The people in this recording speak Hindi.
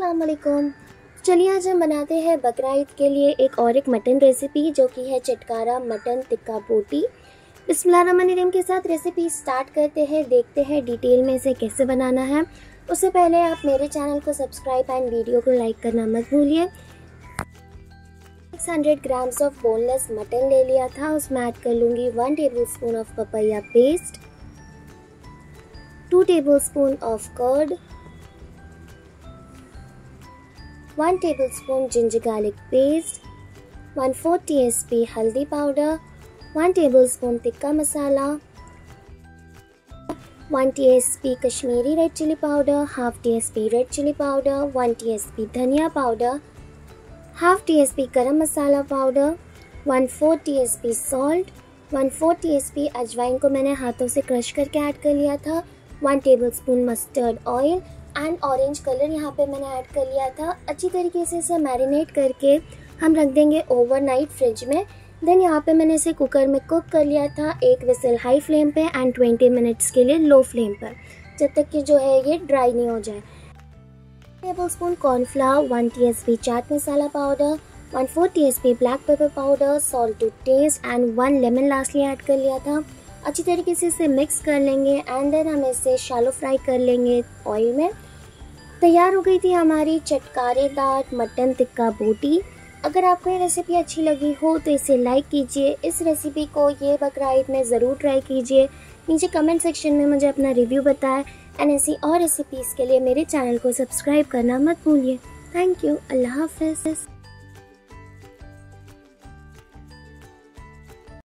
अस्सलाम वालेकुम। चलिए आज हम बनाते हैं बकरा ईद के लिए एक मटन रेसिपी जो कि है चटकारा मटन टिक्का बोटी। बिस्मिल्लाहिर्रहमानिर्रहीम के साथ रेसिपी स्टार्ट करते हैं, देखते हैं डिटेल में इसे कैसे बनाना है। उससे पहले आप मेरे चैनल को सब्सक्राइब एंड वीडियो को लाइक करना मत भूलिए। 600 ग्राम्स ऑफ बोनलेस मटन ले लिया था, उसमें ऐड कर लूँगी 1 tablespoon of papaya paste, 2 tablespoon of curd, 1 tablespoon ginger garlic paste, 1/4 TSP haldi powder, 1 tablespoon tikka masala, 1 TSP Kashmiri red chili powder, half TSP red chili powder, 1 TSP dhania powder, half TSP garam masala powder, 1/4 TSP salt, 1/4 TSP अजवाइन को मैंने हाथों से क्रश करके ऐड कर लिया था, 1 tablespoon mustard oil and orange colour यहाँ पे मैंने ऐड कर लिया था। अच्छी तरीके से इसे मैरिनेट करके हम रख देंगे ओवरनाइट फ्रिज में। देन यहाँ पे मैंने इसे कुकर में कुक कर लिया था, 1 विसल हाई फ्लेम पे एंड 20 मिनट्स के लिए लो फ्लेम पर, जब तक कि जो है ये ड्राई नहीं हो जाए। Tablespoon cornflour, 1 TSP chaat masala powder, 1/4 TSP black pepper powder, salt to taste and 1 lemon lastly add कर लिया था। अच्छी तरीके से इसे मिक्स कर लेंगे एंड देन हम इसे शैलो फ्राई कर लेंगे ऑयल में। तैयार हो गई थी हमारी चटकारेदार मटन टिक्का बोटी। अगर आपको ये रेसिपी अच्छी लगी हो तो इसे लाइक कीजिए। इस रेसिपी को ये बकरा ईद में ज़रूर ट्राई कीजिए। नीचे कमेंट सेक्शन में मुझे अपना रिव्यू बताएं एंड ऐसी और रेसिपीज़ के लिए मेरे चैनल को सब्सक्राइब करना मत भूलिए। Thank you. अल्लाह हाफ़िज़।